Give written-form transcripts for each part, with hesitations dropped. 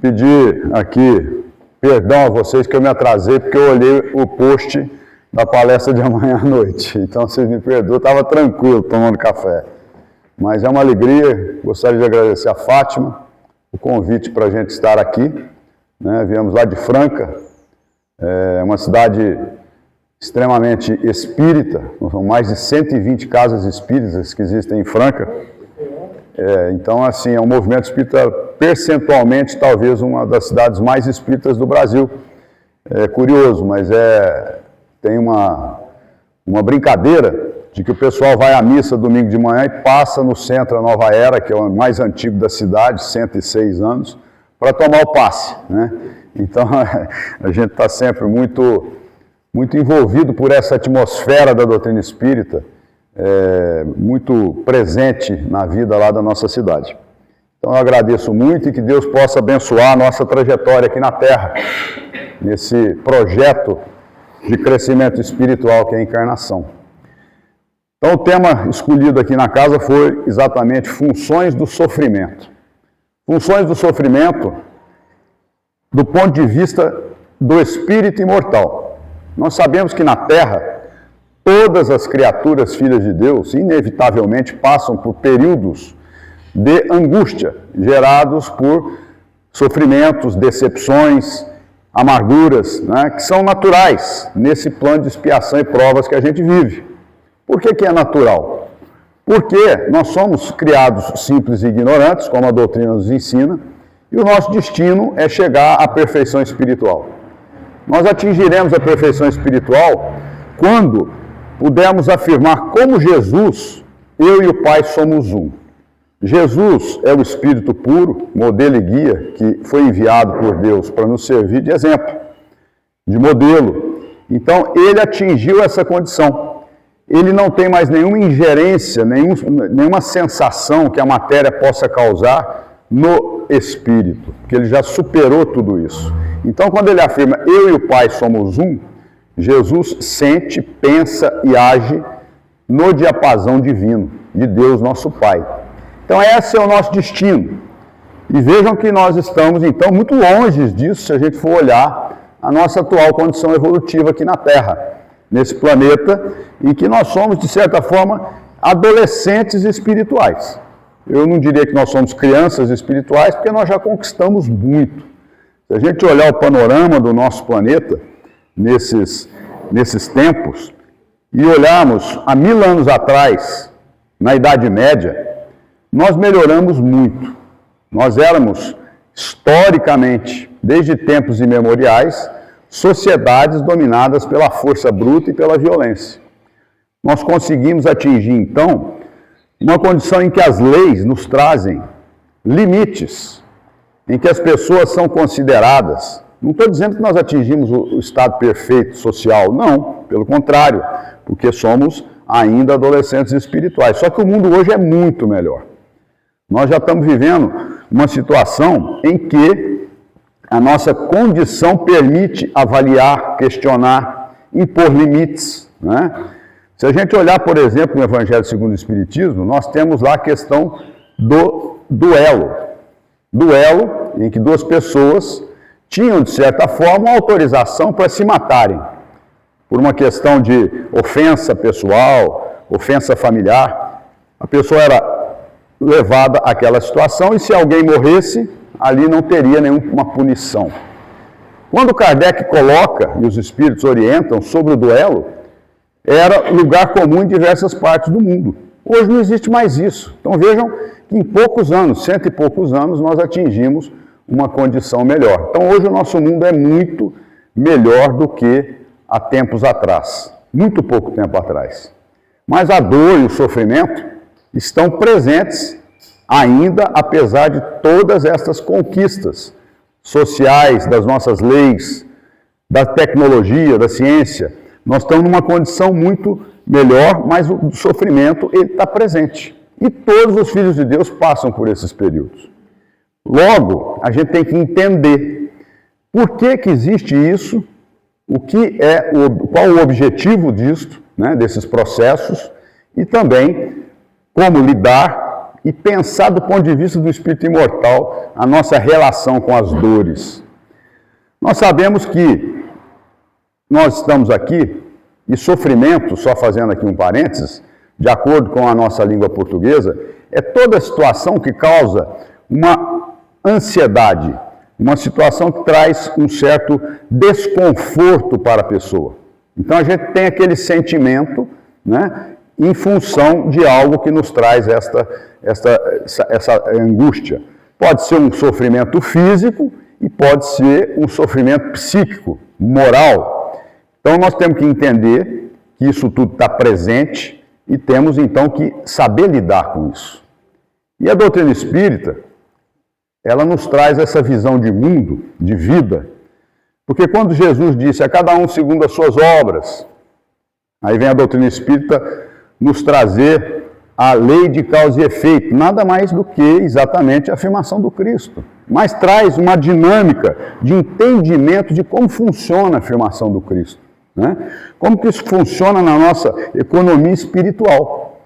Pedir aqui perdão a vocês que eu me atrasei, porque eu olhei o post da palestra de amanhã à noite. Então, vocês me perdoam, eu estava tranquilo tomando café. Mas é uma alegria, gostaria de agradecer a Fátima, o convite para a gente estar aqui. Né? Viemos lá de Franca, uma cidade extremamente espírita, são mais de 120 casas espíritas que existem em Franca. Então, assim, é um movimento espírita percentualmente, talvez, uma das cidades mais espíritas do Brasil. É curioso, mas tem uma brincadeira de que o pessoal vai à missa domingo de manhã e passa no centro da Nova Era, que é o mais antigo da cidade, 106 anos, para tomar o passe, né? Então, a gente está sempre muito envolvido por essa atmosfera da doutrina espírita, muito presente na vida lá da nossa cidade. Então eu agradeço muito e que Deus possa abençoar a nossa trajetória aqui na Terra, nesse projeto de crescimento espiritual que é a encarnação. Então o tema escolhido aqui na casa foi exatamente funções do sofrimento. Funções do sofrimento do ponto de vista do espírito imortal. Nós sabemos que na Terra todas as criaturas filhas de Deus, inevitavelmente, passam por períodos de angústia, gerados por sofrimentos, decepções, amarguras, né, que são naturais nesse plano de expiação e provas que a gente vive. Por que é natural? Porque nós somos criados simples e ignorantes, como a doutrina nos ensina, e o nosso destino é chegar à perfeição espiritual. Nós atingiremos a perfeição espiritual quando pudermos afirmar como Jesus, eu e o Pai somos um. Jesus é o Espírito puro, modelo e guia, que foi enviado por Deus para nos servir de exemplo, de modelo. Então, ele atingiu essa condição. Ele não tem mais nenhuma ingerência, nenhuma sensação que a matéria possa causar no Espírito, porque ele já superou tudo isso. Então, quando ele afirma, eu e o Pai somos um, Jesus sente, pensa e age no diapasão divino, de Deus nosso Pai. Então esse é o nosso destino. E vejam que nós estamos, então, muito longe disso, se a gente for olhar a nossa atual condição evolutiva aqui na Terra, nesse planeta, em que nós somos, de certa forma, adolescentes espirituais. Eu não diria que nós somos crianças espirituais, porque nós já conquistamos muito. Se a gente olhar o panorama do nosso planeta, nesses tempos, e olharmos há 1000 anos atrás, na Idade Média, nós melhoramos muito. Nós éramos, historicamente, desde tempos imemoriais, sociedades dominadas pela força bruta e pela violência. Nós conseguimos atingir, então, uma condição em que as leis nos trazem limites, em que as pessoas são consideradas. Não estou dizendo que nós atingimos o estado perfeito social, não, pelo contrário, porque somos ainda adolescentes espirituais. Só que o mundo hoje é muito melhor. Nós já estamos vivendo uma situação em que a nossa condição permite avaliar, questionar, impor limites, né? Se a gente olhar, por exemplo, no Evangelho segundo o Espiritismo, nós temos lá a questão do duelo. Duelo em que duas pessoas tinham, de certa forma, uma autorização para se matarem, por uma questão de ofensa pessoal, ofensa familiar. A pessoa era levada àquela situação e se alguém morresse, ali não teria nenhuma punição. Quando Kardec coloca, e os espíritos orientam, sobre o duelo, era lugar comum em diversas partes do mundo. Hoje não existe mais isso. Então vejam que em poucos anos, 100 e poucos anos, nós atingimos uma condição melhor. Então hoje o nosso mundo é muito melhor do que há tempos atrás, muito pouco tempo atrás. Mas a dor e o sofrimento estão presentes ainda, apesar de todas estas conquistas sociais, das nossas leis, da tecnologia, da ciência. Nós estamos numa condição muito melhor, mas o sofrimento ele está presente. E todos os filhos de Deus passam por esses períodos. Logo, a gente tem que entender por que existe isso, qual o objetivo disto, né, desses processos, e também como lidar e pensar do ponto de vista do espírito imortal a nossa relação com as dores. Nós sabemos que nós estamos aqui, e sofrimento, só fazendo aqui um parênteses, de acordo com a nossa língua portuguesa, é toda situação que causa uma ansiedade, uma situação que traz um certo desconforto para a pessoa. Então a gente tem aquele sentimento, né, em função de algo que nos traz essa angústia. Pode ser um sofrimento físico e pode ser um sofrimento psíquico, moral. Então nós temos que entender que isso tudo está presente e temos então que saber lidar com isso. E a doutrina espírita, ela nos traz essa visão de mundo, de vida, porque quando Jesus disse a cada um segundo as suas obras, aí vem a doutrina espírita nos trazer a lei de causa e efeito, nada mais do que exatamente a afirmação do Cristo, mas traz uma dinâmica de entendimento de como funciona a afirmação do Cristo, né? Como que isso funciona na nossa economia espiritual.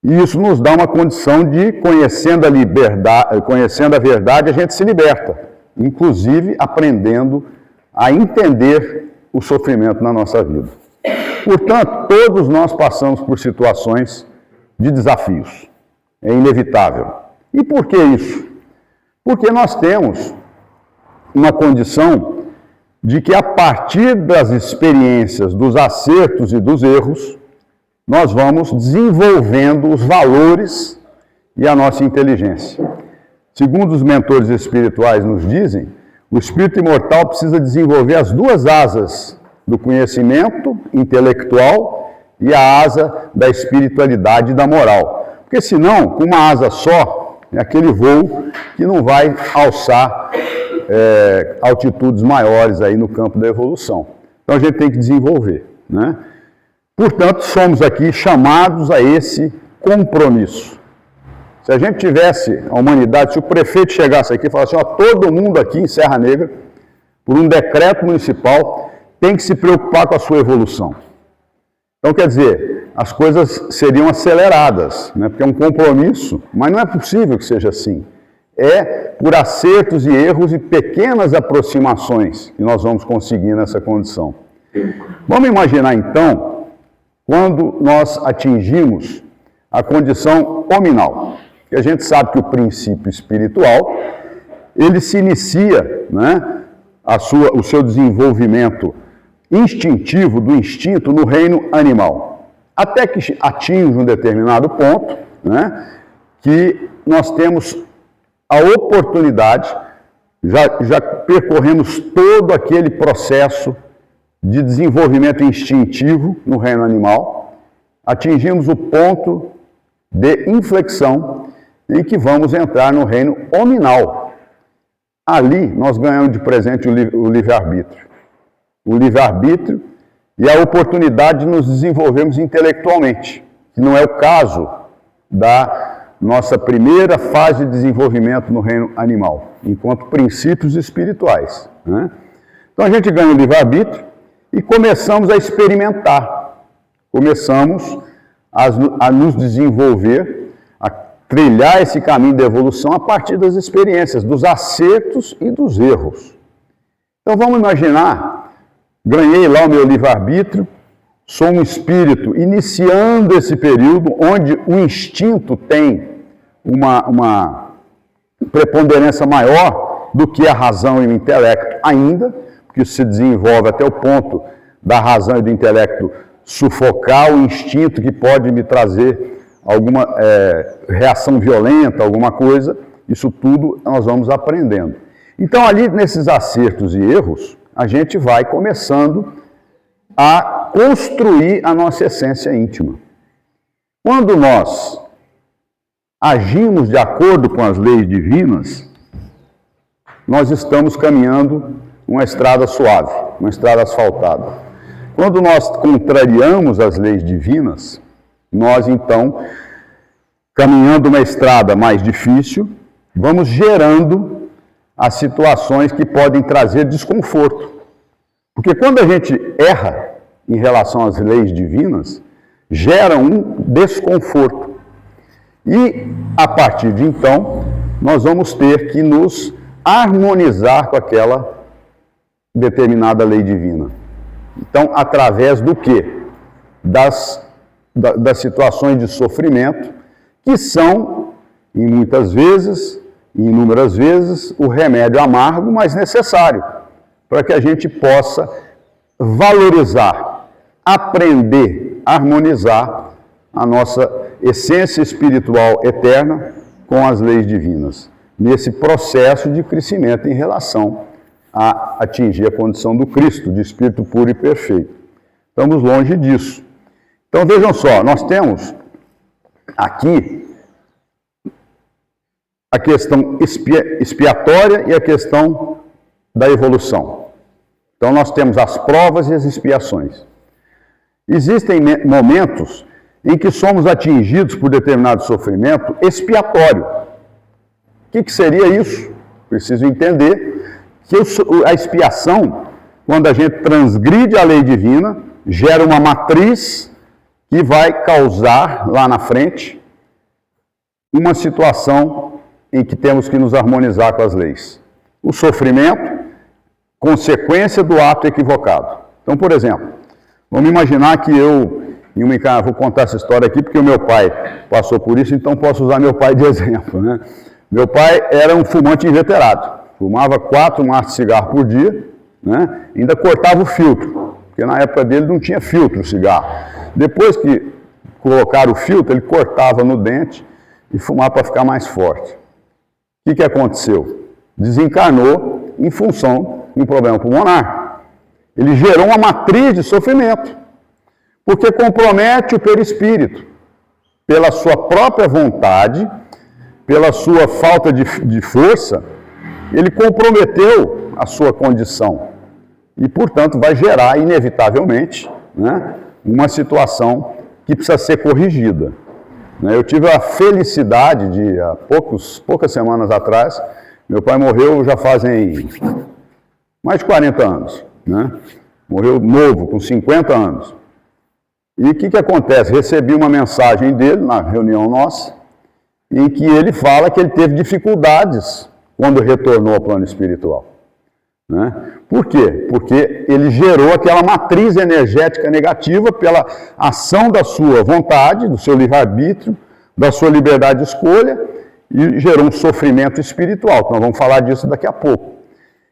E isso nos dá uma condição de, conhecendo a verdade, a gente se liberta, inclusive aprendendo a entender o sofrimento na nossa vida. Portanto, todos nós passamos por situações de desafios. É inevitável. E por que isso? Porque nós temos uma condição de que a partir das experiências, dos acertos e dos erros, nós vamos desenvolvendo os valores e a nossa inteligência. Segundo os mentores espirituais nos dizem, o espírito imortal precisa desenvolver as duas asas do conhecimento intelectual e a asa da espiritualidade e da moral. Porque senão, com uma asa só, é aquele voo que não vai alçar altitudes maiores aí no campo da evolução. Então a gente tem que desenvolver, né? Portanto, somos aqui chamados a esse compromisso. Se a gente tivesse, a humanidade, se o prefeito chegasse aqui e falasse, ó, todo mundo aqui em Serra Negra, por um decreto municipal, tem que se preocupar com a sua evolução. Então, quer dizer, as coisas seriam aceleradas, né? Porque é um compromisso, mas não é possível que seja assim. É por acertos e erros e pequenas aproximações que nós vamos conseguir nessa condição. Vamos imaginar, então, quando nós atingimos a condição hominal. Que a gente sabe que o princípio espiritual, ele se inicia, né, o seu desenvolvimento instintivo, do instinto, no reino animal. Até que atinge um determinado ponto, né, que nós temos a oportunidade, já percorremos todo aquele processo de desenvolvimento instintivo no reino animal, atingimos o ponto de inflexão em que vamos entrar no reino hominal. Ali nós ganhamos de presente o livre-arbítrio. O livre-arbítrio e a oportunidade de nos desenvolvermos intelectualmente, que não é o caso da nossa primeira fase de desenvolvimento no reino animal, enquanto princípios espirituais, né? Então a gente ganha o livre-arbítrio e começamos a experimentar, começamos a nos desenvolver, a trilhar esse caminho de evolução a partir das experiências, dos acertos e dos erros. Então vamos imaginar, ganhei lá o meu livre-arbítrio, sou um espírito iniciando esse período onde o instinto tem uma preponderância maior do que a razão e o intelecto ainda, porque isso se desenvolve até o ponto da razão e do intelecto sufocar o instinto que pode me trazer alguma reação violenta, alguma coisa. Isso tudo nós vamos aprendendo. Então ali nesses acertos e erros, a gente vai começando a construir a nossa essência íntima. Quando nós agimos de acordo com as leis divinas, nós estamos caminhando uma estrada suave, uma estrada asfaltada. Quando nós contrariamos as leis divinas, nós então, caminhando uma estrada mais difícil, vamos gerando as situações que podem trazer desconforto. Porque quando a gente erra em relação às leis divinas, gera um desconforto. E, a partir de então, nós vamos ter que nos harmonizar com aquela determinada lei divina. Então, através do quê? Das situações de sofrimento, que são, em muitas vezes, inúmeras vezes, o remédio amargo, mas necessário, para que a gente possa valorizar, aprender, harmonizar a nossa essência espiritual eterna com as leis divinas, nesse processo de crescimento em relação a atingir a condição do Cristo, de espírito puro e perfeito. Estamos longe disso. Então vejam só, nós temos aqui a questão expiatória e a questão da evolução. Então nós temos as provas e as expiações. Existem momentos em que somos atingidos por determinado sofrimento expiatório. O que seria isso? Preciso entender que a expiação, quando a gente transgride a lei divina, gera uma matriz que vai causar, lá na frente, uma situação em que temos que nos harmonizar com as leis. O sofrimento, consequência do ato equivocado. Então, por exemplo, vamos imaginar que vou contar essa história aqui porque o meu pai passou por isso, então posso usar meu pai de exemplo, né? Meu pai era um fumante inveterado, fumava 4 maços de cigarro por dia, né? Ainda cortava o filtro, porque na época dele não tinha filtro o cigarro. Depois que colocaram o filtro, ele cortava no dente e fumava para ficar mais forte. O que aconteceu? Desencarnou em função de um problema pulmonar. Ele gerou uma matriz de sofrimento, porque compromete o perispírito, pela sua própria vontade, pela sua falta de força, ele comprometeu a sua condição e, portanto, vai gerar, inevitavelmente, né, uma situação que precisa ser corrigida. Eu tive a felicidade de, há poucas semanas atrás, meu pai morreu já fazem mais de 40 anos, né? Morreu novo, com 50 anos. E o que acontece? Recebi uma mensagem dele, na reunião nossa, em que ele fala que ele teve dificuldades quando retornou ao plano espiritual. Né? Por quê? Porque ele gerou aquela matriz energética negativa pela ação da sua vontade, do seu livre-arbítrio, da sua liberdade de escolha, e gerou um sofrimento espiritual. Então, vamos falar disso daqui a pouco.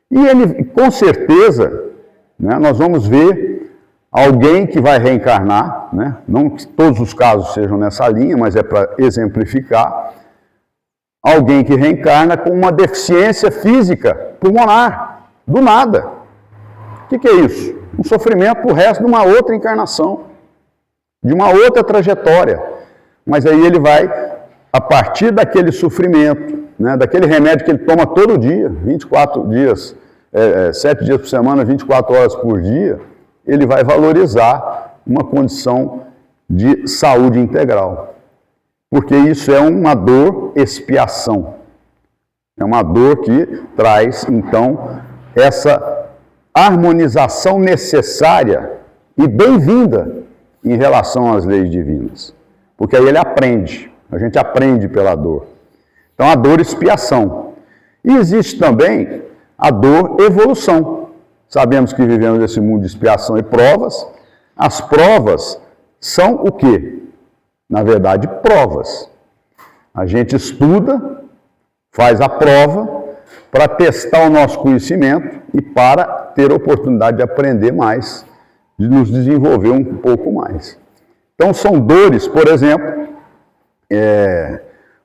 E ele, com certeza, né, nós vamos ver alguém que vai reencarnar, né? Não que todos os casos sejam nessa linha, mas é para exemplificar, alguém que reencarna com uma deficiência física pulmonar. Do nada. O que é isso? Um sofrimento para o resto de uma outra encarnação, de uma outra trajetória. Mas aí ele vai, a partir daquele sofrimento, né, daquele remédio que ele toma todo dia, 24 dias, 7 dias por semana, 24 horas por dia, ele vai valorizar uma condição de saúde integral. Porque isso é uma dor expiação. É uma dor que traz, então, essa harmonização necessária e bem-vinda em relação às leis divinas. Porque aí ele aprende, a gente aprende pela dor. Então a dor expiação. E existe também a dor evolução. Sabemos que vivemos nesse mundo de expiação e provas. As provas são o quê? Na verdade, provas. A gente estuda, faz a prova, para testar o nosso conhecimento e para ter a oportunidade de aprender mais, de nos desenvolver um pouco mais. Então, são dores, por exemplo,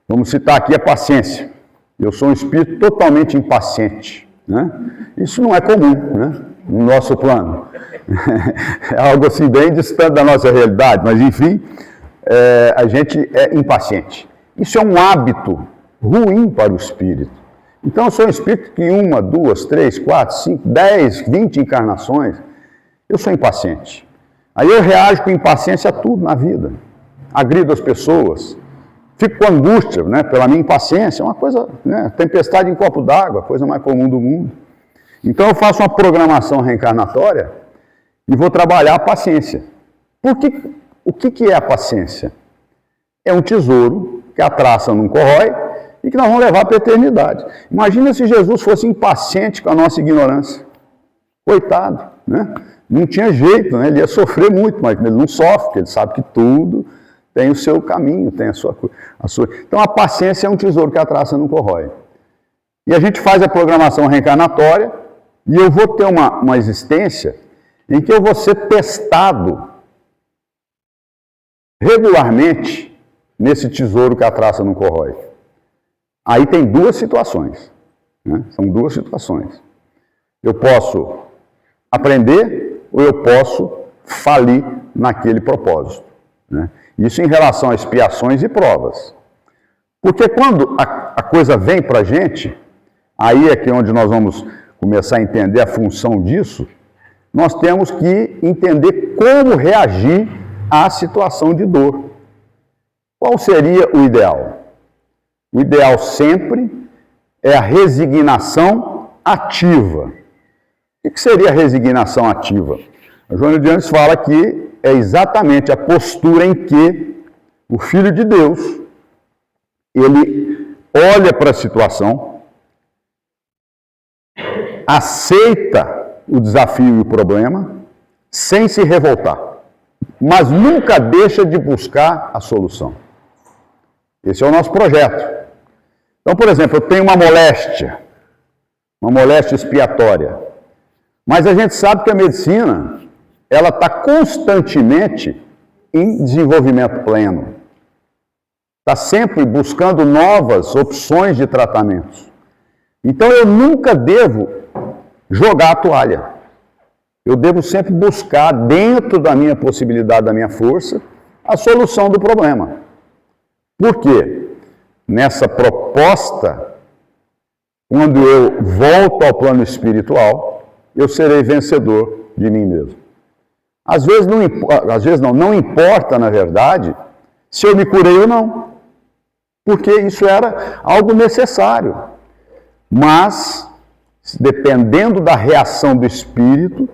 vamos citar aqui a paciência. Eu sou um espírito totalmente impaciente, né? Isso não é comum, né, no nosso plano. É algo assim bem distante da nossa realidade, mas enfim, a gente é impaciente. Isso é um hábito ruim para o espírito. Então, eu sou um espírito que em 1, 2, 3, 4, 5, 10, 20 encarnações, eu sou impaciente. Aí eu reajo com impaciência a tudo na vida. Agrido as pessoas. Fico com angústia, né, pela minha impaciência. É uma coisa, né, tempestade em copo d'água, a coisa mais comum do mundo. Então, eu faço uma programação reencarnatória e vou trabalhar a paciência. O que é a paciência? É um tesouro que a traça não corrói e que nós vamos levar para a eternidade. Imagina se Jesus fosse impaciente com a nossa ignorância. Coitado, né? Não tinha jeito, né? Ele ia sofrer muito, mas ele não sofre, porque ele sabe que tudo tem o seu caminho, tem a sua... Então a paciência é um tesouro que a traça não corrói. E a gente faz a programação reencarnatória e eu vou ter uma existência em que eu vou ser testado regularmente nesse tesouro que a traça não corrói. Aí tem duas situações, né? São duas situações. Eu posso aprender ou eu posso falir naquele propósito, né? Isso em relação a expiações e provas. Porque quando a coisa vem para a gente, aí é que onde nós vamos começar a entender a função disso, nós temos que entender como reagir à situação de dor. Qual seria o ideal? O ideal sempre é a resignação ativa. O que seria a resignação ativa? A Joana de Anjos fala que é exatamente a postura em que o Filho de Deus, ele olha para a situação, aceita o desafio e o problema, sem se revoltar, mas nunca deixa de buscar a solução. Esse é o nosso projeto. Então, por exemplo, eu tenho uma moléstia expiatória, mas a gente sabe que a medicina, ela está constantemente em desenvolvimento pleno. Está sempre buscando novas opções de tratamentos. Então eu nunca devo jogar a toalha. Eu devo sempre buscar, dentro da minha possibilidade, da minha força, a solução do problema. Por quê? Nessa proposta, quando eu volto ao plano espiritual, eu serei vencedor de mim mesmo. Às vezes não importa, na verdade, se eu me curei ou não, porque isso era algo necessário. Mas, dependendo da reação do espírito,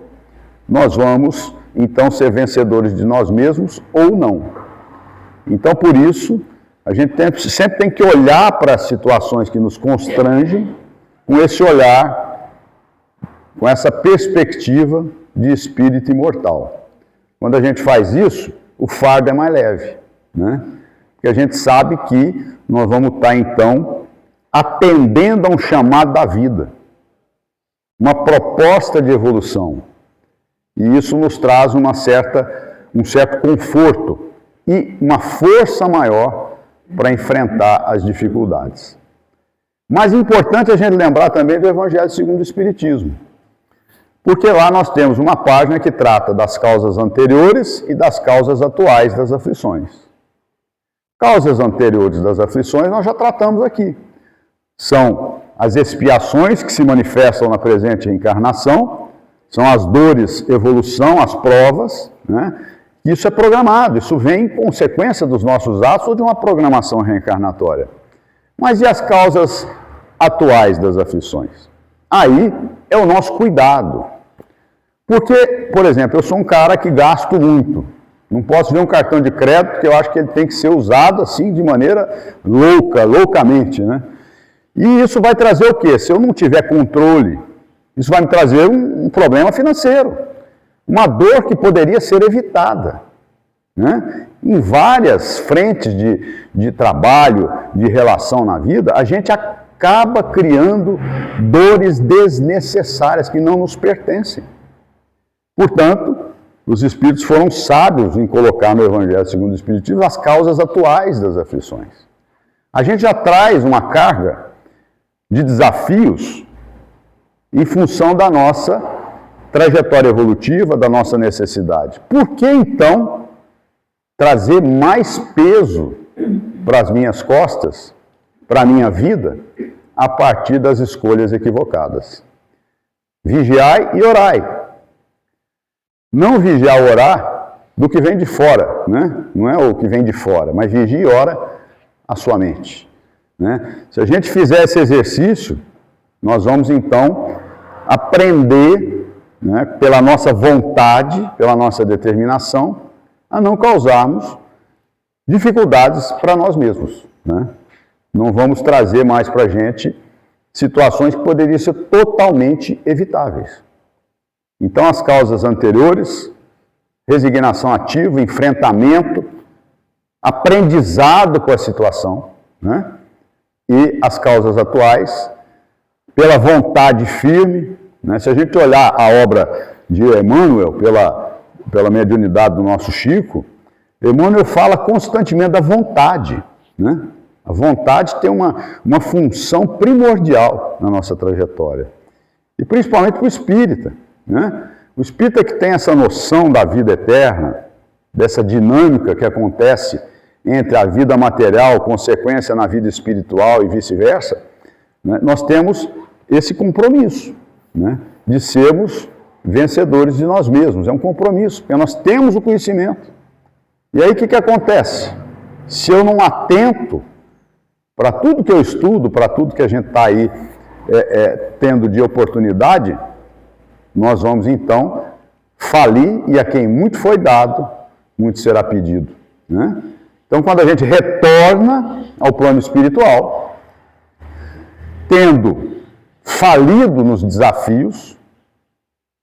nós vamos, então, ser vencedores de nós mesmos ou não. Então, por isso, a gente sempre tem que olhar para as situações que nos constrangem, com esse olhar, com essa perspectiva de espírito imortal. Quando a gente faz isso, o fardo é mais leve, né? Porque a gente sabe que nós vamos estar, então, atendendo a um chamado da vida, uma proposta de evolução. E isso nos traz um certo conforto e uma força maior para enfrentar as dificuldades. Mas é importante a gente lembrar também do Evangelho segundo o Espiritismo. Porque lá nós temos uma página que trata das causas anteriores e das causas atuais das aflições. Causas anteriores das aflições nós já tratamos aqui. São as expiações que se manifestam na presente reencarnação, são as dores, evolução, as provas, né? Isso é programado, isso vem em consequência dos nossos atos ou de uma programação reencarnatória. Mas e as causas atuais das aflições? Aí é o nosso cuidado. Porque, por exemplo, eu sou um cara que gasto muito. Não posso ver um cartão de crédito, porque eu acho que ele tem que ser usado assim de maneira loucamente, né? E isso vai trazer o quê? Se eu não tiver controle, isso vai me trazer um problema financeiro. Uma dor que poderia ser evitada, né? Em várias frentes de trabalho, de relação na vida, a gente acaba criando dores desnecessárias que não nos pertencem. Portanto, os Espíritos foram sábios em colocar no Evangelho segundo o Espiritismo as causas atuais das aflições. A gente já traz uma carga de desafios em função da nossa trajetória evolutiva, da nossa necessidade. Por que, então, trazer mais peso para as minhas costas, para a minha vida, a partir das escolhas equivocadas? Vigiai e orai. Não vigiar ou orar do que vem de fora, né? Não é o que vem de fora, mas vigia e ora a sua mente, né? Se a gente fizer esse exercício, nós vamos então aprender, né, pela nossa vontade, pela nossa determinação, a não causarmos dificuldades para nós mesmos, né? Não vamos trazer mais para a gente situações que poderiam ser totalmente evitáveis. Então, as causas anteriores, resignação ativa, enfrentamento, aprendizado com a situação, né? E as causas atuais, pela vontade firme, né? Se a gente olhar a obra de Emmanuel, pela mediunidade do nosso Chico, Emmanuel fala constantemente da vontade, né? A vontade tem uma função primordial na nossa trajetória. E principalmente para o espírita, né? O espírita que tem essa noção da vida eterna, dessa dinâmica que acontece entre a vida material, consequência na vida espiritual e vice-versa, né? Nós temos esse compromisso, né? De sermos vencedores de nós mesmos. É um compromisso, porque nós temos o conhecimento. E aí o que acontece? Se eu não atento para tudo que eu estudo, para tudo que a gente está aí tendo de oportunidade, nós vamos então falir, e a quem muito foi dado, muito será pedido, né? Então, quando a gente retorna ao plano espiritual, tendo falido nos desafios,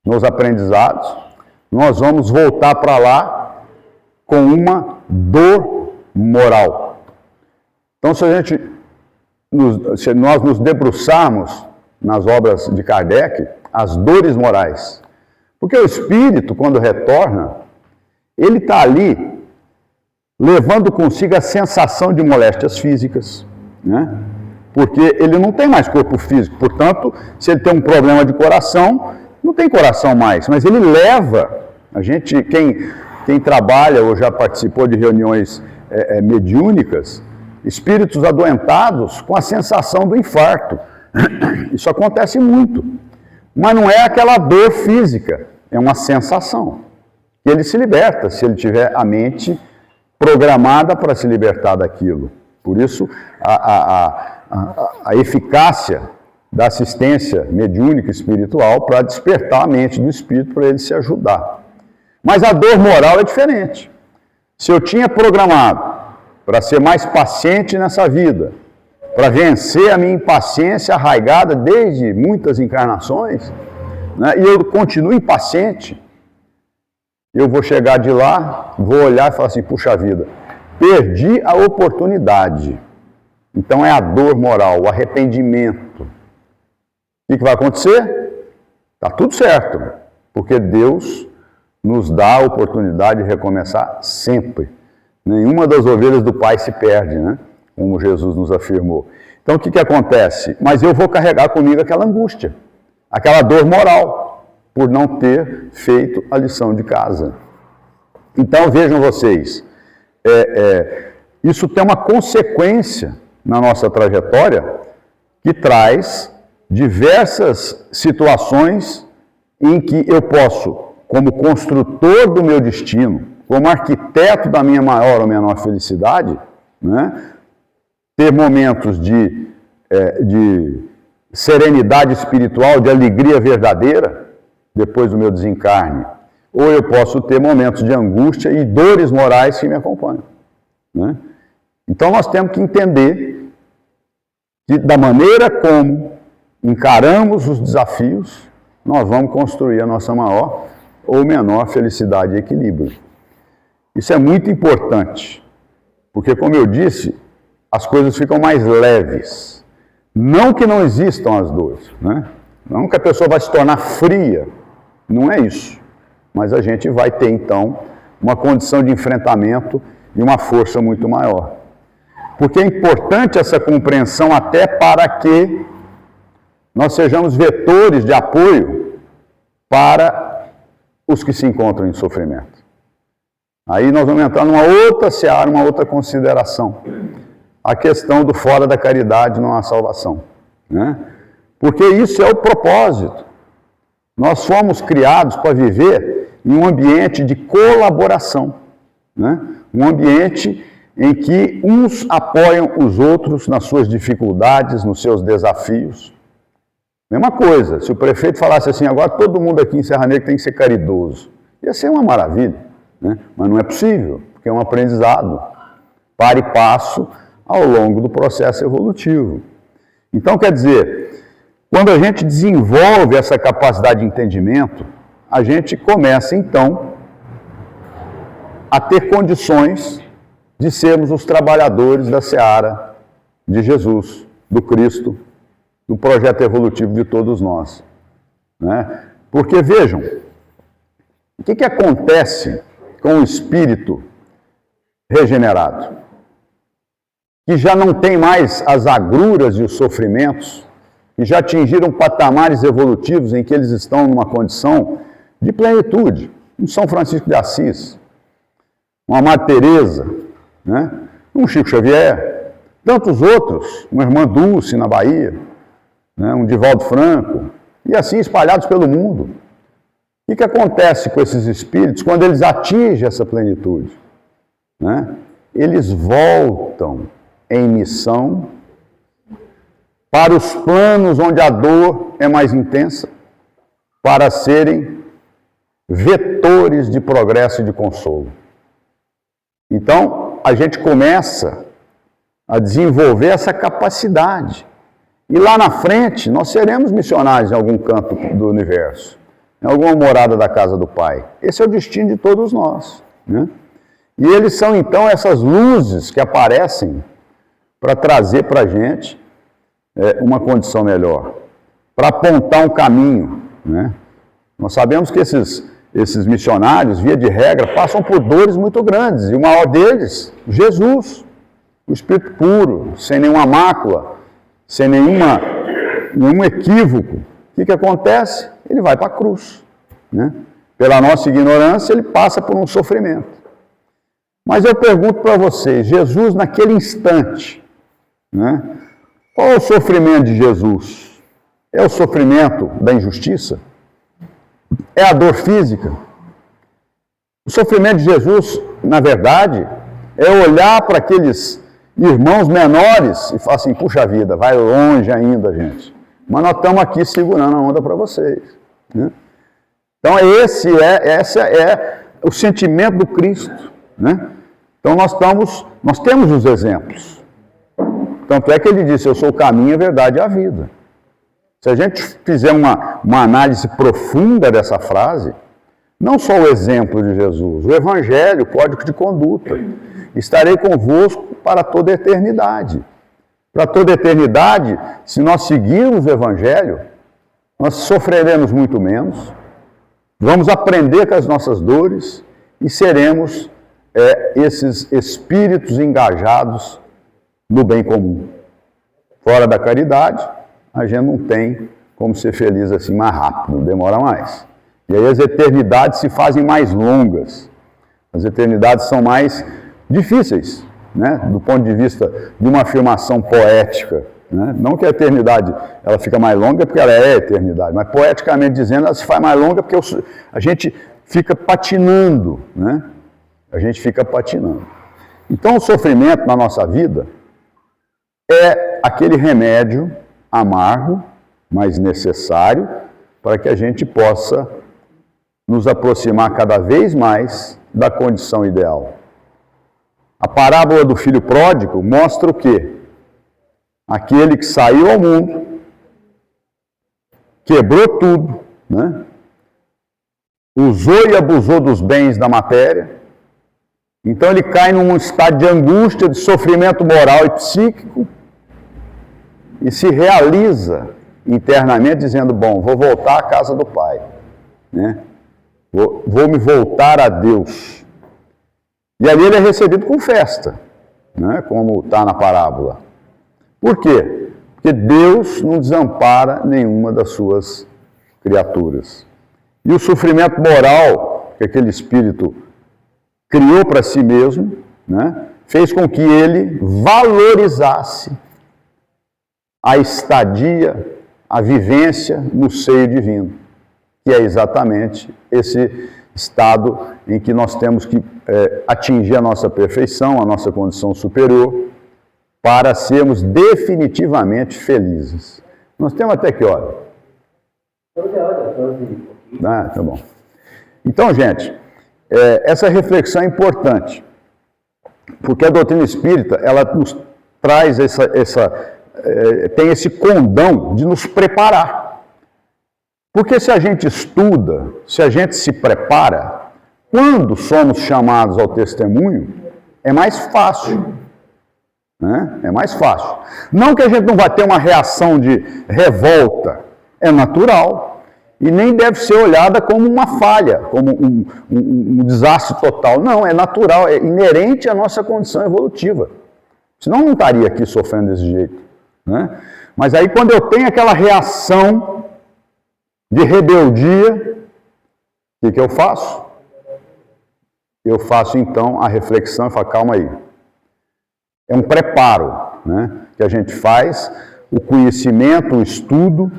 nos aprendizados, nós vamos voltar para lá com uma dor moral. Então, se nós nos debruçarmos nas obras de Kardec, as dores morais, porque o espírito, quando retorna, ele está ali levando consigo a sensação de moléstias físicas, né? Porque ele não tem mais corpo físico, portanto, se ele tem um problema de coração, não tem coração mais, mas ele leva, quem trabalha ou já participou de reuniões mediúnicas, espíritos adoentados com a sensação do infarto. Isso acontece muito, mas não é aquela dor física, é uma sensação. E ele se liberta, se ele tiver a mente programada para se libertar daquilo. Por isso, a eficácia da assistência mediúnica espiritual para despertar a mente do espírito para ele se ajudar. Mas a dor moral é diferente. Se eu tinha programado para ser mais paciente nessa vida, para vencer a minha impaciência arraigada desde muitas encarnações, né, e eu continuo impaciente, eu vou chegar de lá, vou olhar e falar assim, puxa vida, perdi a oportunidade. Então é a dor moral, o arrependimento. O que vai acontecer? Está tudo certo, porque Deus nos dá a oportunidade de recomeçar sempre. Nenhuma das ovelhas do Pai se perde, né? Como Jesus nos afirmou. Então o que acontece? Mas eu vou carregar comigo aquela angústia, aquela dor moral, por não ter feito a lição de casa. Então vejam vocês, isso tem uma consequência na nossa trajetória que traz diversas situações em que eu posso, como construtor do meu destino, como arquiteto da minha maior ou menor felicidade, né, ter momentos de serenidade espiritual, de alegria verdadeira, depois do meu desencarne, ou eu posso ter momentos de angústia e dores morais que me acompanham, né? Então nós temos que entender que da maneira como encaramos os desafios, nós vamos construir a nossa maior ou menor felicidade e equilíbrio. Isso é muito importante, porque como eu disse, as coisas ficam mais leves. Não que não existam as dores, né? Não que a pessoa vai se tornar fria, não é isso. Mas a gente vai ter então uma condição de enfrentamento e uma força muito maior. Porque é importante essa compreensão até para que nós sejamos vetores de apoio para os que se encontram em sofrimento. Aí nós vamos entrar numa outra seara, uma outra consideração. A questão do fora da caridade não há salvação, né? Porque isso é o propósito. Nós fomos criados para viver em um ambiente de colaboração, né? Um ambiente em que uns apoiam os outros nas suas dificuldades, nos seus desafios. Mesma coisa, se o prefeito falasse assim, agora todo mundo aqui em Serra Negra tem que ser caridoso, ia ser uma maravilha, né? Mas não é possível, porque é um aprendizado, para e passo, ao longo do processo evolutivo. Então, quer dizer, quando a gente desenvolve essa capacidade de entendimento, a gente começa, então, a ter condições de sermos os trabalhadores da seara de Jesus, do Cristo, do projeto evolutivo de todos nós. Né? Porque, vejam, o que acontece com o espírito regenerado? Que já não tem mais as agruras e os sofrimentos, que já atingiram patamares evolutivos em que eles estão numa condição de plenitude. Um São Francisco de Assis, uma Madre Teresa, né? Um Chico Xavier, tantos outros, uma Irmã Dulce na Bahia, né? Um Divaldo Franco, e assim espalhados pelo mundo. O que acontece com esses espíritos quando eles atingem essa plenitude? Né? Eles voltam em missão para os planos onde a dor é mais intensa, para serem vetores de progresso e de consolo. Então, a gente começa a desenvolver essa capacidade. E lá na frente, nós seremos missionários em algum canto do universo, em alguma morada da casa do Pai. Esse é o destino de todos nós. Né? E eles são, então, essas luzes que aparecem para trazer para a gente uma condição melhor, para apontar um caminho. Né? Nós sabemos que esses missionários, via de regra, passam por dores muito grandes, e o maior deles, Jesus, o Espírito puro, sem nenhuma mácula, sem nenhum equívoco. O que acontece? Ele vai para a cruz. Né? Pela nossa ignorância, ele passa por um sofrimento. Mas eu pergunto para vocês, Jesus naquele instante, né? Qual é o sofrimento de Jesus? É o sofrimento da injustiça? É a dor física? O sofrimento de Jesus, na verdade, é olhar para aqueles irmãos menores e falar assim, puxa vida, vai longe ainda, gente. Mas nós estamos aqui segurando a onda para vocês. Né? Então esse é o sentimento do Cristo. Né? Então nós temos os exemplos. Tanto é que ele disse, eu sou o caminho, a verdade e a vida. Se a gente fizer uma análise profunda dessa frase, não só o exemplo de Jesus, o Evangelho, o código de conduta, estarei convosco para toda a eternidade. Para toda a eternidade, se nós seguirmos o Evangelho, nós sofreremos muito menos, vamos aprender com as nossas dores e seremos esses espíritos engajados no bem comum. Fora da caridade, a gente não tem como ser feliz assim mais rápido, demora mais. E aí as eternidades se fazem mais longas, as eternidades são mais difíceis, né? Do ponto de vista de uma afirmação poética. Né? Não que a eternidade ela fica mais longa porque ela é a eternidade, mas poeticamente dizendo, ela se faz mais longa porque a gente fica patinando. Né? A gente fica patinando. Então o sofrimento na nossa vida é aquele remédio amargo, mas necessário, para que a gente possa nos aproximar cada vez mais da condição ideal. A parábola do filho pródigo mostra o quê? Aquele que saiu ao mundo, quebrou tudo, né? Usou e abusou dos bens da matéria, então ele cai num estado de angústia, de sofrimento moral e psíquico, e se realiza internamente dizendo, bom, vou voltar à casa do Pai, né? Vou me voltar a Deus. E ali ele é recebido com festa, né? Como está na parábola. Por quê? Porque Deus não desampara nenhuma das suas criaturas. E o sofrimento moral que aquele espírito criou para si mesmo, né? Fez com que ele valorizasse a estadia, a vivência no seio divino, que é exatamente esse estado em que nós temos que atingir a nossa perfeição, a nossa condição superior, para sermos definitivamente felizes. Nós temos até que hora? Ah, tá bom. Então, gente, essa reflexão é importante, porque a doutrina espírita, ela nos traz tem esse condão de nos preparar. Porque se a gente estuda, se a gente se prepara, quando somos chamados ao testemunho, é mais fácil. Né? É mais fácil. Não que a gente não vai ter uma reação de revolta, é natural. E nem deve ser olhada como uma falha, como um desastre total. Não, é natural, é inerente à nossa condição evolutiva. Senão não estaria aqui sofrendo desse jeito. Né? Mas aí quando eu tenho aquela reação de rebeldia, o que eu faço? Eu faço então a reflexão e falo, calma aí. É um preparo, né, que a gente faz, o conhecimento, o estudo,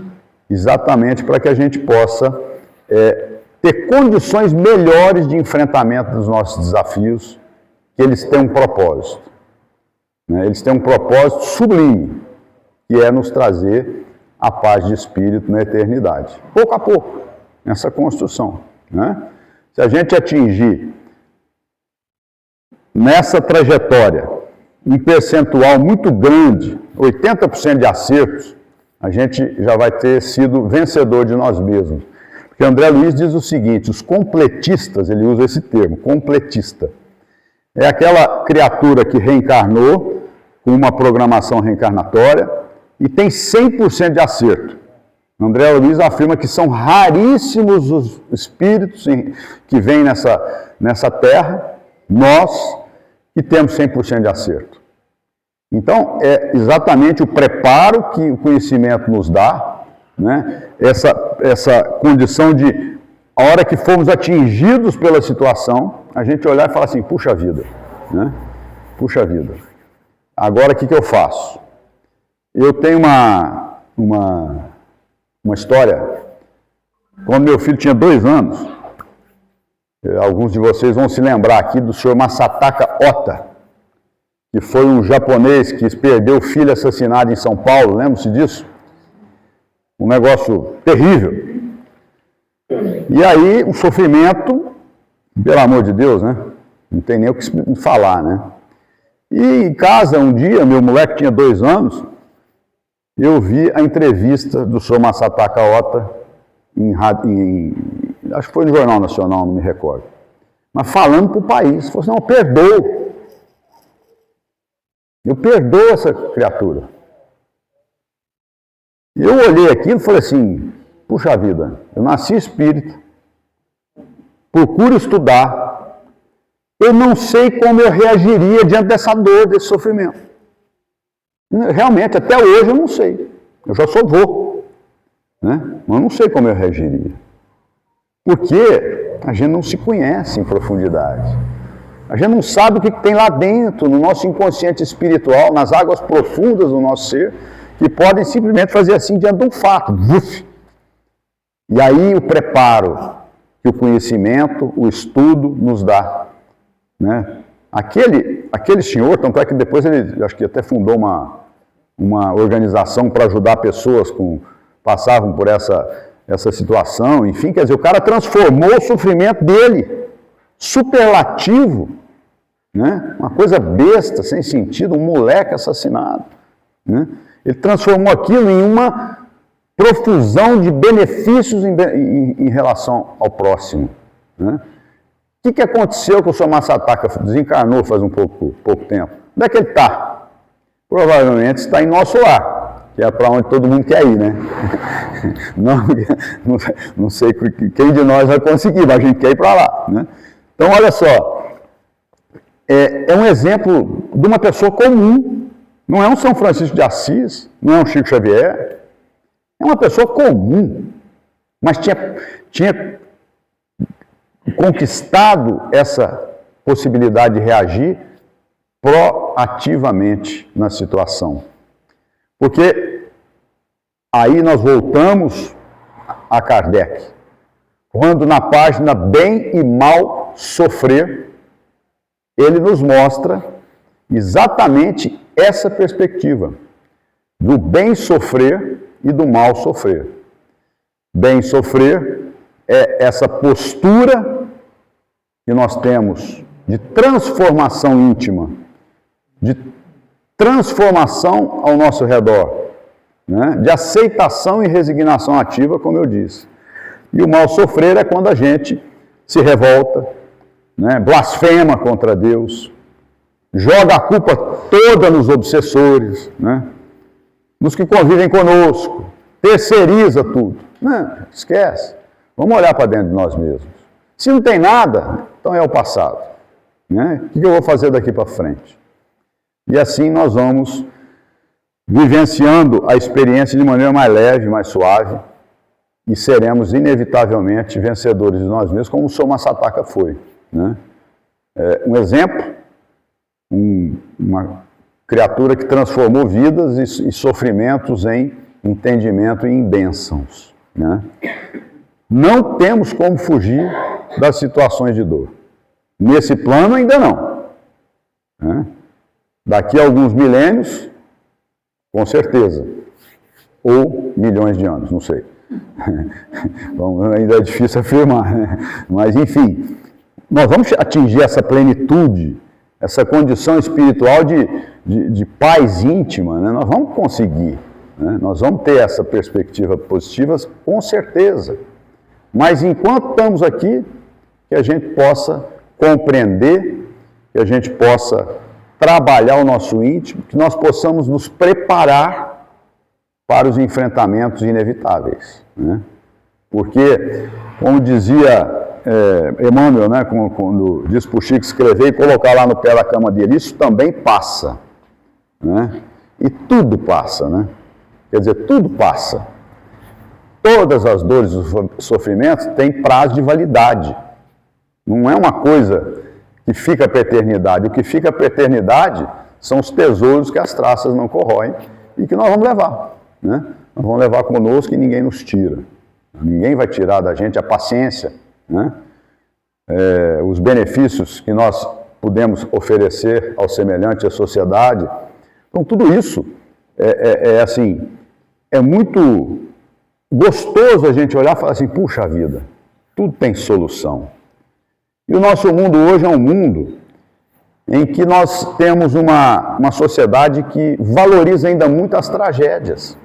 exatamente para que a gente possa ter condições melhores de enfrentamento dos nossos desafios, que eles têm um propósito. Né, eles têm um propósito sublime, que é nos trazer a paz de espírito na eternidade. Pouco a pouco, nessa construção. Né? Se a gente atingir nessa trajetória um percentual muito grande, 80% de acertos, a gente já vai ter sido vencedor de nós mesmos. Porque André Luiz diz o seguinte, os completistas, ele usa esse termo, completista, é aquela criatura que reencarnou com uma programação reencarnatória e tem 100% de acerto. André Luiz afirma que são raríssimos os espíritos que vêm nessa terra, nós, que temos 100% de acerto. Então, é exatamente o preparo que o conhecimento nos dá, né? Essa condição de, a hora que fomos atingidos pela situação, a gente olhar e falar assim, puxa vida, né? Puxa vida. Agora, o que eu faço? Eu tenho uma história, quando meu filho tinha 2 anos, alguns de vocês vão se lembrar aqui do senhor Masataka Ota, que foi um japonês que perdeu o filho assassinado em São Paulo, lembra-se disso? Um negócio terrível. E aí, um sofrimento, pelo amor de Deus, né? Não tem nem o que falar, né? E em casa, um dia, meu moleque tinha 2 anos, eu vi a entrevista do senhor Masataka Ota acho que foi no Jornal Nacional, não me recordo. Mas falando para o país, falou assim, não, eu perdoo. Eu perdoo essa criatura. E eu olhei aquilo e falei assim, puxa vida, eu nasci espírita, procuro estudar, eu não sei como eu reagiria diante dessa dor, desse sofrimento. Realmente, até hoje eu não sei. Eu já sou vô, né? Mas eu não sei como eu reagiria. Porque a gente não se conhece em profundidade. A gente não sabe o que tem lá dentro, no nosso inconsciente espiritual, nas águas profundas do nosso ser, que podem simplesmente fazer assim diante de um fato. Buf! E aí o preparo que o conhecimento, o estudo nos dá. Né? Aquele senhor, tanto é que depois ele, acho que até fundou uma organização para ajudar pessoas que passavam por essa situação, enfim, quer dizer, o cara transformou o sofrimento dele, superlativo, né? Uma coisa besta, sem sentido, um moleque assassinado. Né? Ele transformou aquilo em uma profusão de benefícios em relação ao próximo. Né? O que aconteceu com o senhor Masataka? Desencarnou faz um pouco tempo. Onde é que ele está? Provavelmente está em nosso lar, que é para onde todo mundo quer ir, né? Não sei quem de nós vai conseguir, mas a gente quer ir para lá. Né? Então, olha só, é um exemplo de uma pessoa comum, não é um São Francisco de Assis, não é um Chico Xavier, é uma pessoa comum, mas tinha conquistado essa possibilidade de reagir proativamente na situação. Porque aí nós voltamos a Kardec, quando na página Bem e Mal Sofrer, ele nos mostra exatamente essa perspectiva, do bem sofrer e do mal sofrer. Bem sofrer é essa postura que nós temos de transformação íntima, de transformação ao nosso redor, né? De aceitação e resignação ativa, como eu disse. E o mal sofrer é quando a gente se revolta, né? Blasfema contra Deus, joga a culpa toda nos obsessores, né? Nos que convivem conosco, terceiriza tudo. Não, esquece. Vamos olhar para dentro de nós mesmos. Se não tem nada, então é o passado, né? O que eu vou fazer daqui para frente? E assim nós vamos vivenciando a experiência de maneira mais leve, mais suave, e seremos inevitavelmente vencedores de nós mesmos, como o Sr. Masataka foi, né? Um exemplo, uma criatura que transformou vidas e sofrimentos em entendimento e em bênçãos, né? Não temos como fugir das situações de dor. Nesse plano ainda não, né? Daqui a alguns milênios, com certeza, ou milhões de anos, não sei. Bom, ainda é difícil afirmar, né? Mas enfim, nós vamos atingir essa plenitude, essa condição espiritual de paz íntima, né? Nós vamos conseguir, né? Nós vamos ter essa perspectiva positiva, com certeza. Mas enquanto estamos aqui, que a gente possa compreender, que a gente possa trabalhar o nosso íntimo, que nós possamos nos preparar para os enfrentamentos inevitáveis, né? Porque, como dizia Emmanuel, né, quando diz para o Chico escrever e colocar lá no pé da cama dele, isso também passa, né? E tudo passa, né? Quer dizer, tudo passa. Todas as dores e os sofrimentos têm prazo de validade. Não é uma coisa que fica para a eternidade. O que fica para a eternidade são os tesouros que as traças não corroem e que nós vamos levar, né? Nós vamos levar conosco e ninguém nos tira. Ninguém vai tirar da gente a paciência, né? Os benefícios que nós podemos oferecer ao semelhante, à sociedade. Então, tudo isso assim, é muito gostoso a gente olhar e falar assim, puxa vida, tudo tem solução. E o nosso mundo hoje é um mundo em que nós temos uma sociedade que valoriza ainda muito as tragédias,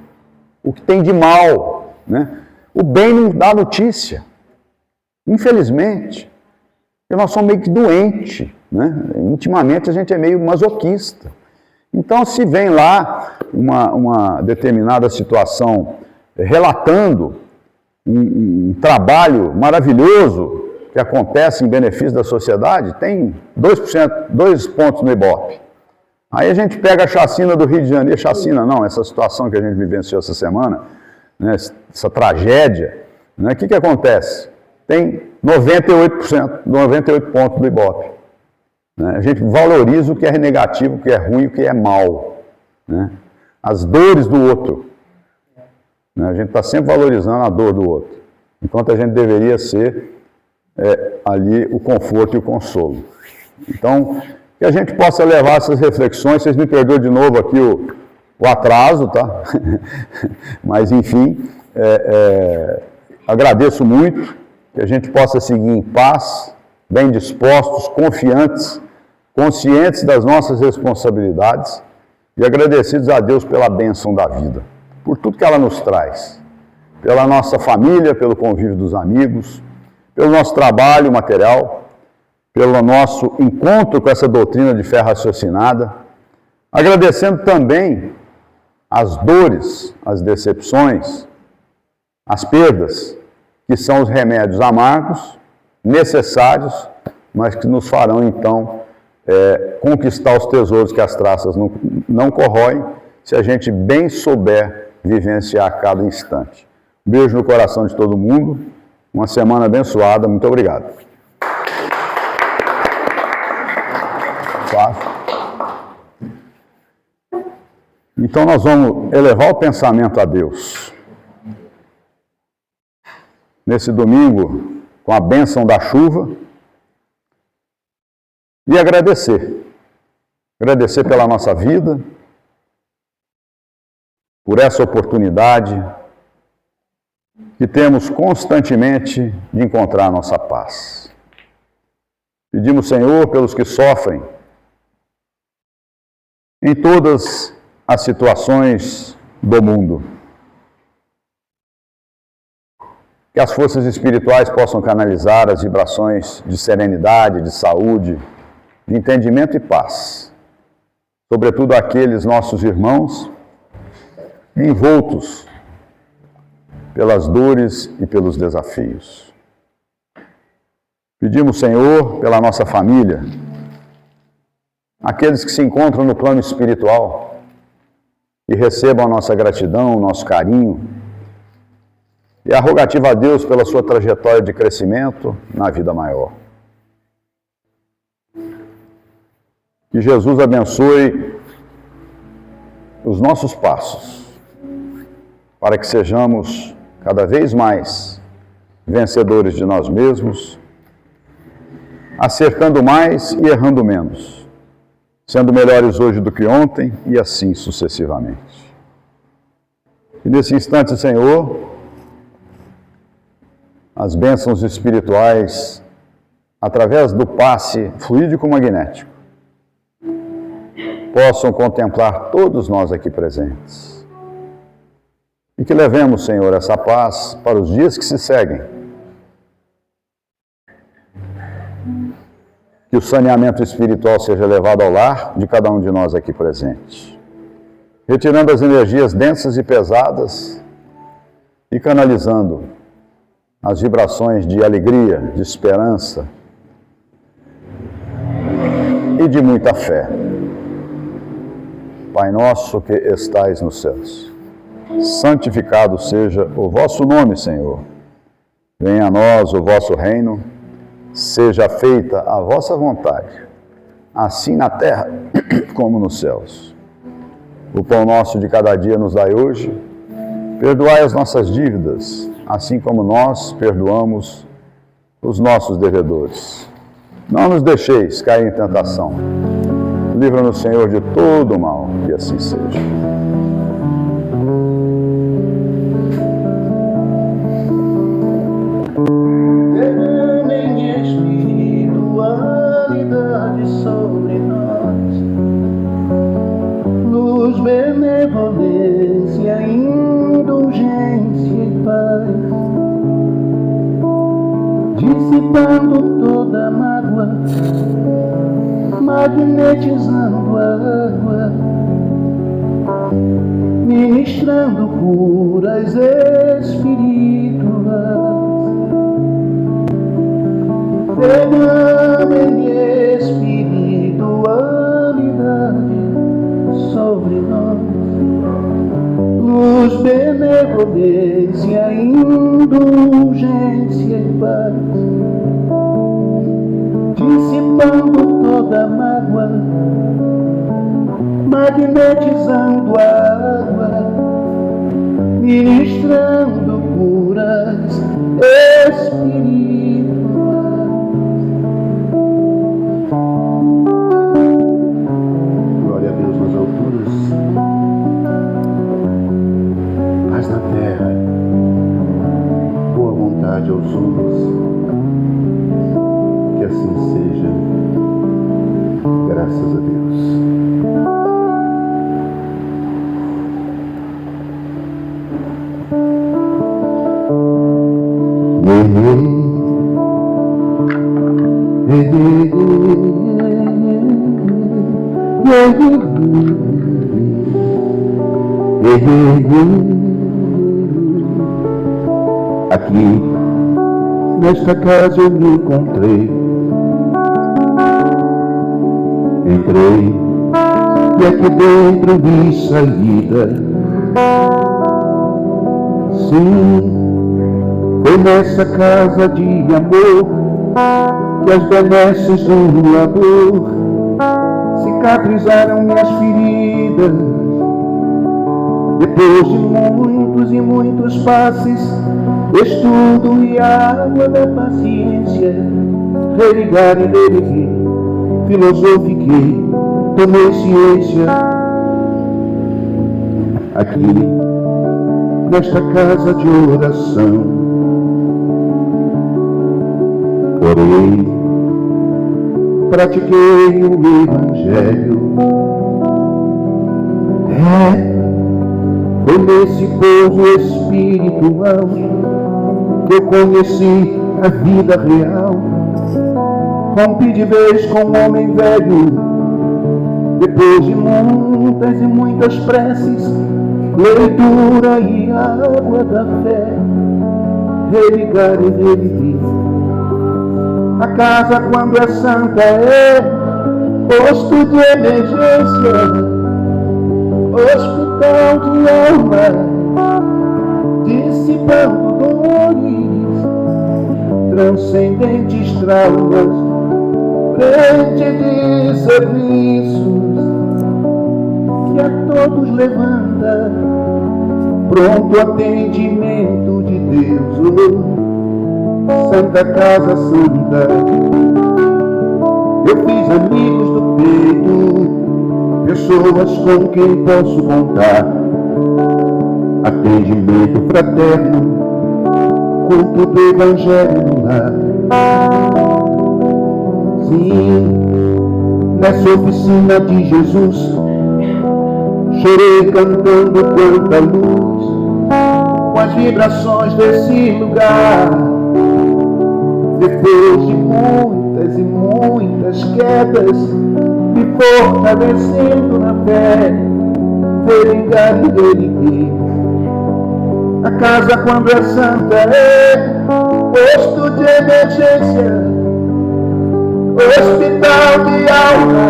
o que tem de mal, né? O bem não dá notícia, infelizmente, porque nós somos meio que doentes, né? Intimamente a gente é meio masoquista. Então, se vem lá uma determinada situação relatando um trabalho maravilhoso que acontece em benefício da sociedade, tem 2 pontos no Ibope. Aí a gente pega a chacina do Rio de Janeiro, chacina não, essa situação que a gente vivenciou essa semana, né, essa tragédia, né, o que acontece? Tem 98%, 98 pontos do Ibope. Né? A gente valoriza o que é negativo, o que é ruim, o que é mal, né? As dores do outro. Né? A gente está sempre valorizando a dor do outro, enquanto a gente deveria ser ali o conforto e o consolo. Então, que a gente possa levar essas reflexões. Vocês me perdoem de novo aqui o atraso, tá? Mas, enfim, agradeço muito, que a gente possa seguir em paz, bem dispostos, confiantes, conscientes das nossas responsabilidades e agradecidos a Deus pela bênção da vida, por tudo que ela nos traz, pela nossa família, pelo convívio dos amigos, pelo nosso trabalho material, pelo nosso encontro com essa doutrina de fé raciocinada, agradecendo também as dores, as decepções, as perdas, que são os remédios amargos, necessários, mas que nos farão, então, conquistar os tesouros que as traças não corroem, se a gente bem souber vivenciar a cada instante. Um beijo no coração de todo mundo, uma semana abençoada, muito obrigado. Fácil. Então nós vamos elevar o pensamento a Deus. Nesse domingo, com a bênção da chuva, e agradecer. Agradecer pela nossa vida, por essa oportunidade que temos constantemente de encontrar a nossa paz. Pedimos, Senhor, pelos que sofrem em todas as situações do mundo. Que as forças espirituais possam canalizar as vibrações de serenidade, de saúde, de entendimento e paz, sobretudo aqueles nossos irmãos envoltos pelas dores e pelos desafios. Pedimos, Senhor, pela nossa família, aqueles que se encontram no plano espiritual, e recebam a nossa gratidão, o nosso carinho, e a rogativa a Deus pela sua trajetória de crescimento na vida maior. Que Jesus abençoe os nossos passos, para que sejamos cada vez mais vencedores de nós mesmos, acertando mais e errando menos, sendo melhores hoje do que ontem e assim sucessivamente. E nesse instante, Senhor, as bênçãos espirituais, através do passe fluídico-magnético, possam contemplar todos nós aqui presentes. E que levemos, Senhor, essa paz para os dias que se seguem. Que o saneamento espiritual seja levado ao lar de cada um de nós aqui presente, retirando as energias densas e pesadas e canalizando as vibrações de alegria, de esperança e de muita fé. Pai nosso que estais nos céus, santificado seja o vosso nome, Senhor. Venha a nós o vosso reino, seja feita a vossa vontade, assim na terra como nos céus. O pão nosso de cada dia nos dai hoje. Perdoai as nossas dívidas, assim como nós perdoamos os nossos devedores. Não nos deixeis cair em tentação. Livra-nos, Senhor, de todo o mal, que assim seja. Sobre nós, luz, benevolência, indulgência e paz, dissipando toda mágoa, magnetizando a água, ministrando curas espirituais. Derrame espiritualidade sobre nós, luz, benevolência, indulgência e paz, dissipando toda mágoa, magnetizando a água, ministrando curas espirituais. Paz na terra, boa vontade aos homens, que assim seja, graças a Deus. Aqui, nesta casa eu me encontrei. Entrei e aqui dentro vi saída. Sim, foi nessa casa de amor que as benesses do labor cicatrizaram minhas feridas. Depois de muitos e muitos passes, estudo e água da paciência, religar e reerguer, filosofiquei, tomei ciência. Aqui, nesta casa de oração, orei, pratiquei o Evangelho, Foi nesse pouso espiritual que eu conheci a vida real. Rompi de vez com um homem velho, depois de muitas e muitas preces, leitura e água da fé, religar e reviver. A casa, quando é santa, é posto de emergência, hospital de alma, dissipando dores, transcendentes traumas, frente de serviços que a todos levanta, pronto atendimento de Deus. Santa Casa Santa, eu fiz amigos do peito, pessoas com quem posso contar, atendimento fraterno, culto do Evangelho no lar. Sim, nessa oficina de Jesus, chorei cantando quanta luz, com as vibrações desse lugar. Depois de muitas e muitas quedas, me fortalecendo na fé, verigar e veriguei. A casa, quando é santa, é posto de emergência, hospital de alma,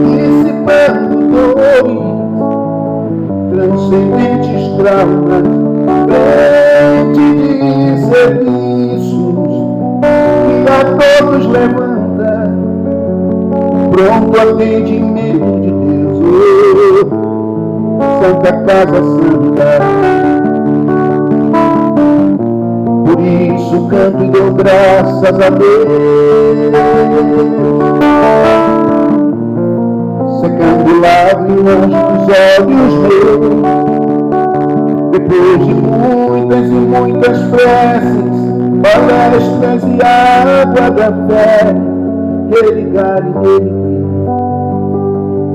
dissipando dores, transcendentes traumas, frente de serviços que a todos levanta, pronto atendimento de Deus. Santa Casa Santa, por isso canto e dou graças a Deus, secando lágrimas dos olhos meus, depois de muitas e muitas preces, palestras e água da fé, religar e reviver.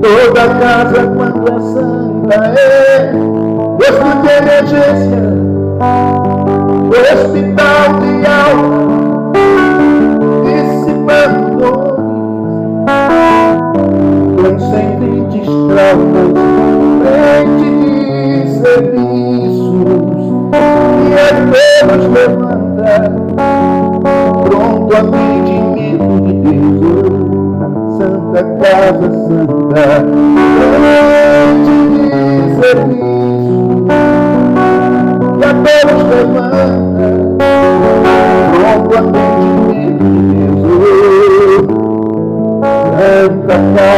Toda casa, quando é santa, é posto de emergência, hospital de alma, dissipando dores, transcendentes traumas, frente de serviços que a todos levanta, pronto atendimento de Deus. Santa Casa Santa, frente de serviços que a todos levanta, pronto atendimento de Deus. Santa Casa